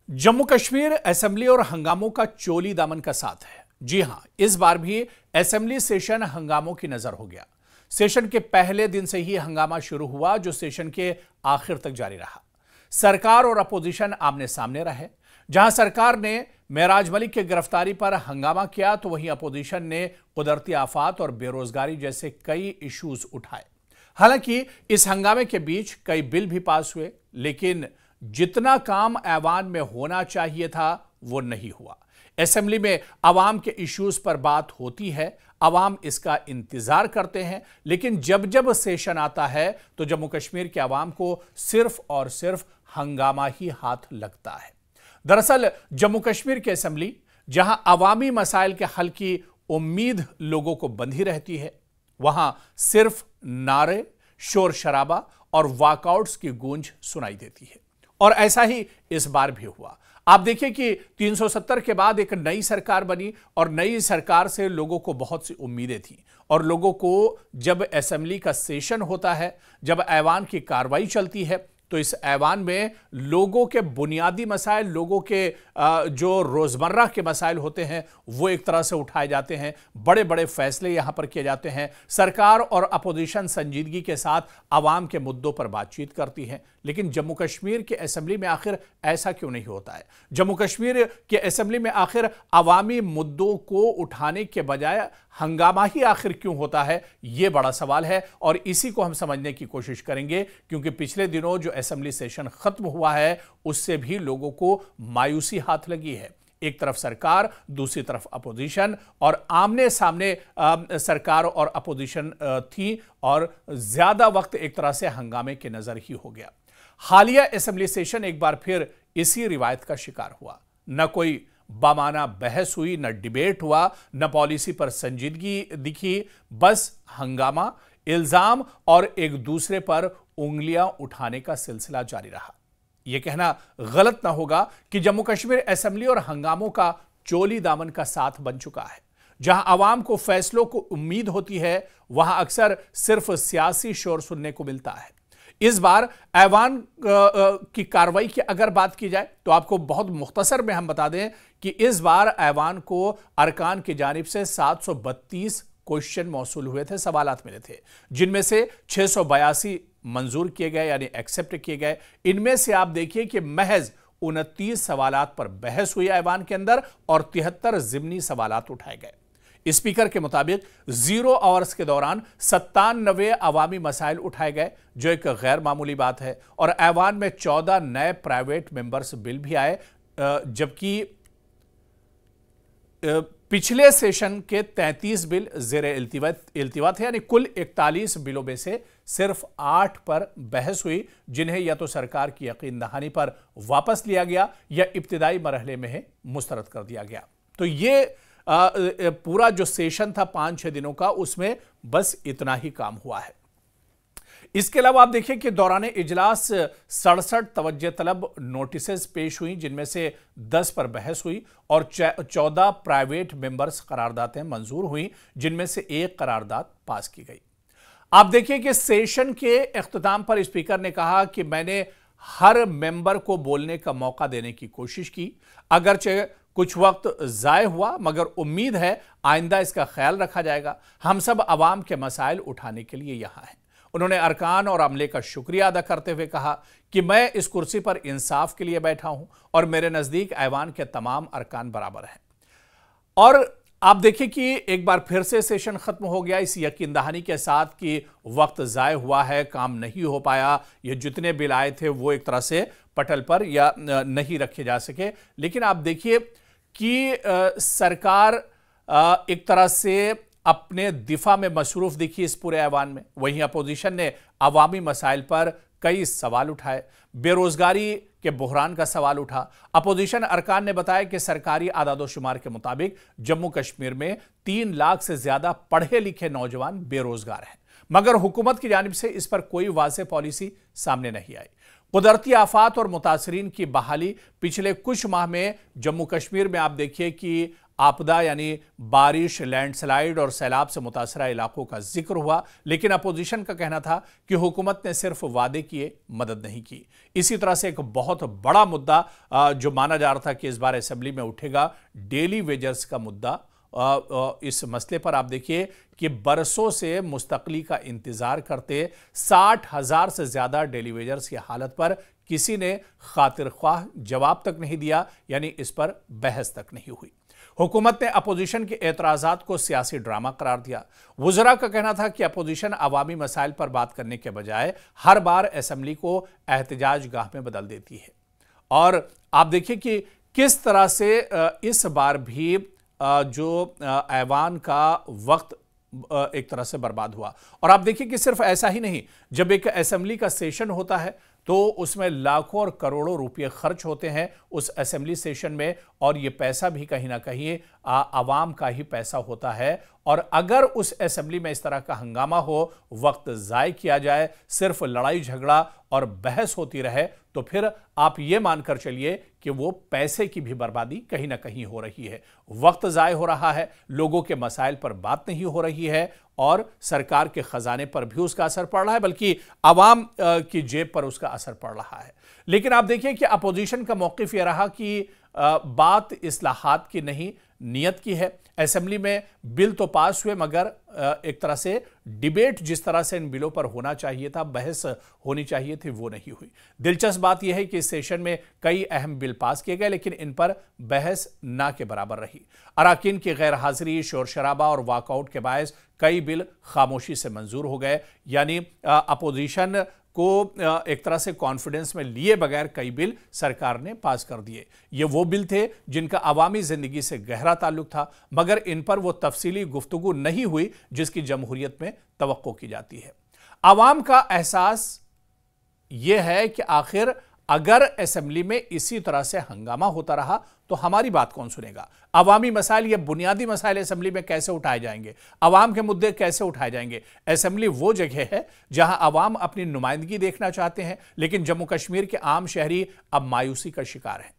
Jammu Kashmir assembly और हंगामों का चोली दामन का साथ है। जी हां, इस बार भी असेंबली सेशन हंगामों की नजर हो गया। सेशन के पहले दिन से ही हंगामा शुरू हुआ, जो सेशन के आखिर तक जारी रहा। सरकार और अपोजिशन आमने सामने रहे। जहां सरकार ने मेराज मलिक की गिरफ्तारी पर हंगामा किया, तो वहीं अपोजिशन ने कुदरती आफात और बेरोजगारी जैसे कई इश्यूज उठाए। हालांकि इस हंगामे के बीच कई बिल भी पास हुए, लेकिन जितना काम ऐवान में होना चाहिए था वो नहीं हुआ। असेंबली में अवाम के इश्यूज पर बात होती है, अवाम इसका इंतजार करते हैं, लेकिन जब जब सेशन आता है तो जम्मू कश्मीर के अवाम को सिर्फ और सिर्फ हंगामा ही हाथ लगता है। दरअसल जम्मू कश्मीर की असेंबली, जहां अवामी मसाइल के हल की उम्मीद लोगों को बंधी रहती है, वहां सिर्फ नारे, शोर शराबा और वॉकआउट्स की गूंज सुनाई देती है। और ऐसा ही इस बार भी हुआ। आप देखिए कि 370 के बाद एक नई सरकार बनी और नई सरकार से लोगों को बहुत सी उम्मीदें थी। और लोगों को जब असेंबली का सेशन होता है, जब ऐवान की कार्रवाई चलती है, तो इस ऐवान में लोगों के बुनियादी मसाइल, लोगों के जो रोजमर्रा के मसाइल होते हैं, वो एक तरह से उठाए जाते हैं। बड़े बड़े फैसले यहां पर किए जाते हैं। सरकार और अपोजिशन संजीदगी के साथ अवाम के मुद्दों पर बातचीत करती है। लेकिन जम्मू कश्मीर के असेंबली में आखिर ऐसा क्यों नहीं होता है? जम्मू कश्मीर के असेंबली में आखिर अवामी मुद्दों को उठाने के बजाय हंगामा ही आखिर क्यों होता है? यह बड़ा सवाल है और इसी को हम समझने की कोशिश करेंगे, क्योंकि पिछले दिनों जो असेंबली सेशन खत्म हुआ है, उससे भी लोगों को मायूसी हाथ लगी है। एक तरफ सरकार, दूसरी तरफ अपोजिशन, और आमने सामने सरकार और अपोजिशन थी और ज्यादा वक्त एक तरह से हंगामे के नजर ही हो गया। हालिया असेंबली सेशन एक बार फिर इसी रिवायत का शिकार हुआ। न कोई बामाना बहस हुई, न डिबेट हुआ, न पॉलिसी पर संजीदगी दिखी, बस हंगामा, इल्जाम और एक दूसरे पर उंगलियां उठाने का सिलसिला जारी रहा। यह कहना गलत ना होगा कि जम्मू कश्मीर असेंबली और हंगामों का चोली दामन का साथ बन चुका है। जहां अवाम को फैसलों को उम्मीद होती है, वहां अक्सर सिर्फ सियासी शोर सुनने को मिलता है। इस बार ऐवान की कार्रवाई की अगर बात की जाए, तो आपको बहुत मुख्तसर में हम बता दें कि इस बार ऐवान को अरकान की जानिब से 732 क्वेश्चन मौसूल हुए थे, सवालात मिले थे, जिनमें से 682 मंजूर किए गए यानी एक्सेप्ट किए गए। इनमें से आप देखिए कि महज 29 सवालात पर बहस हुई ऐवान के अंदर और 73 जिमनी सवालात उठाए गए। स्पीकर के मुताबिक 0 आवर्स के दौरान 97 अवामी मसाइल उठाए गए, जो एक गैर मामूली बात है। और ऐवान में 14 नए प्राइवेट मेंबर्स बिल भी आए, जबकि पिछले सेशन के 33 बिल ज़ेरे इल्तिवा थे। यानी कुल 41 बिलों में से सिर्फ 8 पर बहस हुई, जिन्हें या तो सरकार की यकीन दहानी पर वापस लिया गया या इब्तिदाई मरहले में मुस्तरद कर दिया गया। तो ये पूरा जो सेशन था 5-6 दिनों का, उसमें बस इतना ही काम हुआ है। इसके अलावा आप देखिए कि दौरान इजलास 67 तवज्जो तलब नोटिसेस पेश हुई, जिनमें से 10 पर बहस हुई और 14 प्राइवेट मेंबर्स करारदादें मंजूर हुई, जिनमें से एक करारदाद पास की गई। आप देखिए कि सेशन के इख्तिताम पर स्पीकर ने कहा कि मैंने हर मेंबर को बोलने का मौका देने की कोशिश की, अगरचे कुछ वक्त जाय हुआ, मगर उम्मीद है आइंदा इसका ख्याल रखा जाएगा। हम सब अवाम के मसाइल उठाने के लिए यहां हैं। उन्होंने अरकान और अमले का शुक्रिया अदा करते हुए कहा कि मैं इस कुर्सी पर इंसाफ के लिए बैठा हूं और मेरे नजदीक ऐवान के तमाम अरकान बराबर हैं। और आप देखिए कि एक बार फिर से सेशन खत्म हो गया इस यकीन दहानी के साथ कि वक्त जाय हुआ है, काम नहीं हो पाया, ये जितने बिल आए थे वो एक तरह से पटल पर या नहीं रखे जा सके। लेकिन आप देखिए कि सरकार एक तरह से अपने दिफा में मसरूफ दिखी इस पूरे ऐवान में। वहीं अपोजिशन ने अवामी मसाइल पर कई सवाल उठाए। बेरोजगारी के बुहरान का सवाल उठा। अपोजिशन अरकान ने बताया कि सरकारी आदादोशुमार के मुताबिक जम्मू कश्मीर में 3 लाख से ज्यादा पढ़े लिखे नौजवान बेरोजगार हैं, मगर हुकूमत की जानिब से इस पर कोई वाज़ेह पॉलिसी सामने नहीं आई। कुदरती आफात और मुतासरीन की बहाली पिछले कुछ माह में जम्मू कश्मीर में आप देखिए कि आपदा यानी बारिश, लैंडस्लाइड और सैलाब से मुतासरा इलाकों का जिक्र हुआ, लेकिन अपोजिशन का कहना था कि हुकूमत ने सिर्फ वादे किए, मदद नहीं की। इसी तरह से एक बहुत बड़ा मुद्दा जो माना जा रहा था कि इस बार असेंबली में उठेगा, डेली वेजर्स का मुद्दा। इस मसले पर आप देखिए कि बरसों से मुस्तकली का इंतजार करते 60,000 से ज्यादा डेली वेजर्स की हालत पर किसी ने खातिर ख्वाह जवाब तक नहीं दिया, यानी इस पर बहस तक नहीं हुई। हुकूमत ने अपोजिशन के एतराज़ात को सियासी ड्रामा करार दिया। वुज़रा का कहना था कि अपोजिशन अवामी मसाइल पर बात करने के बजाय हर बार असेंबली को एहतजाज गाह में बदल देती है। और आप देखिए कि किस तरह से इस बार भी जो ऐवान का वक्त एक तरह से बर्बाद हुआ। और आप देखिए कि सिर्फ ऐसा ही नहीं, जब एक असेंबली का सेशन होता है तो उसमें लाखों और करोड़ों रुपए खर्च होते हैं उस असेंबली सेशन में, और ये पैसा भी कहीं ना कहीं आवाम का ही पैसा होता है। और अगर उस असेंबली में इस तरह का हंगामा हो, वक्त ज़ाय किया जाए, सिर्फ लड़ाई झगड़ा और बहस होती रहे, तो फिर आप ये मानकर चलिए कि वो पैसे की भी बर्बादी कहीं ना कहीं हो रही है। वक्त ज़ाय हो रहा है, लोगों के मसाइल पर बात नहीं हो रही है और सरकार के खजाने पर भी उसका असर पड़ रहा है, बल्कि आवाम की जेब पर उसका असर पड़ रहा है। लेकिन आप देखिए कि अपोजिशन का मौक़िफ़ यह रहा कि बात इस्लाहात की नहीं, नियत की है। असेंबली में बिल तो पास हुए, मगर एक तरह से डिबेट जिस तरह से इन बिलों पर होना चाहिए था, बहस होनी चाहिए थी, वो नहीं हुई। दिलचस्प बात यह है कि इस सेशन में कई अहम बिल पास किए गए, लेकिन इन पर बहस ना के बराबर रही। अराकीन की गैर हाजिरी, शोर शराबा और वॉकआउट के बायस कई बिल खामोशी से मंजूर हो गए, यानी अपोजिशन को एक तरह से कॉन्फिडेंस में लिए बगैर कई बिल सरकार ने पास कर दिए। ये वो बिल थे जिनका अवामी जिंदगी से गहरा ताल्लुक था, मगर इन पर वो तफसीली गुफ्तगू नहीं हुई जिसकी जमहूरियत में तवक्को की जाती है। आवाम का एहसास ये है कि आखिर अगर असेंबली में इसी तरह से हंगामा होता रहा तो हमारी बात कौन सुनेगा। अवामी मसाइल, ये बुनियादी मसाइल असेंबली में कैसे उठाए जाएंगे, अवाम के मुद्दे कैसे उठाए जाएंगे। असेंबली वो जगह है जहां अवाम अपनी नुमाइंदगी देखना चाहते हैं, लेकिन जम्मू कश्मीर के आम शहरी अब मायूसी का शिकार हैं।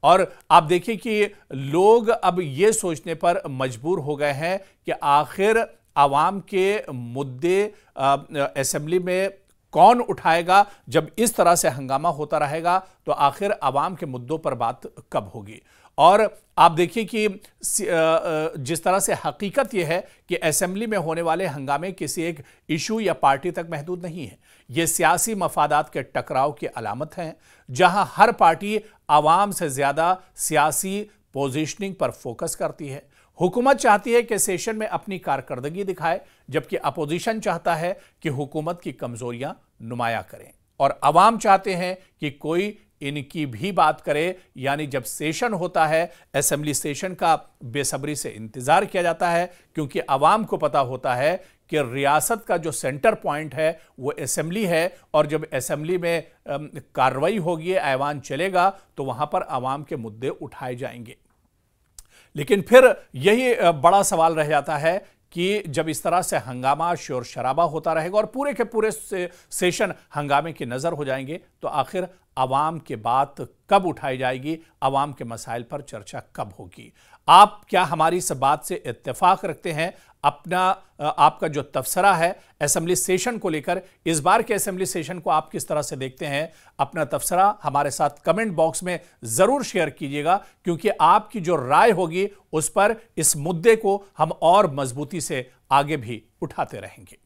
और आप देखिए कि लोग अब ये सोचने पर मजबूर हो गए हैं कि आखिर अवाम के मुद्दे असेंबली में कौन उठाएगा। जब इस तरह से हंगामा होता रहेगा तो आखिर अवाम के मुद्दों पर बात कब होगी। और आप देखिए कि जिस तरह से हकीकत यह है कि असेंबली में होने वाले हंगामे किसी एक इशू या पार्टी तक महदूद नहीं है, ये सियासी मफादात के टकराव की अलामत हैं, जहां हर पार्टी आवाम से ज्यादा सियासी पोजीशनिंग पर फोकस करती है। हुकूमत चाहती है कि सेशन में अपनी कारकर्दगी दिखाए, जबकि अपोजिशन चाहता है कि हुकूमत की कमजोरियां नुमाया करें, और अवाम चाहते हैं कि कोई इनकी भी बात करे। यानी जब सेशन होता है, असेंबली सेशन का बेसब्री से इंतजार किया जाता है, क्योंकि अवाम को पता होता है कि रियासत का जो सेंटर पॉइंट है वो असेंबली है, और जब असेंबली में कार्रवाई होगी, ऐवान चलेगा, तो वहां पर अवाम के मुद्दे उठाए जाएंगे। लेकिन फिर यही बड़ा सवाल रह जाता है कि जब इस तरह से हंगामा, शोर शराबा होता रहेगा और पूरे के पूरे सेशन हंगामे की नज़र हो जाएंगे, तो आखिर अवाम की बात कब उठाई जाएगी, अवाम के मसाइल पर चर्चा कब होगी। आप क्या हमारी इस बात से इत्तेफाक रखते हैं? अपना आपका जो तबसरा है असेंबली सेशन को लेकर, इस बार के असेंबली सेशन को आप किस तरह से देखते हैं? अपना तबसरा हमारे साथ कमेंट बॉक्स में ज़रूर शेयर कीजिएगा, क्योंकि आपकी जो राय होगी उस पर इस मुद्दे को हम और मजबूती से आगे भी उठाते रहेंगे।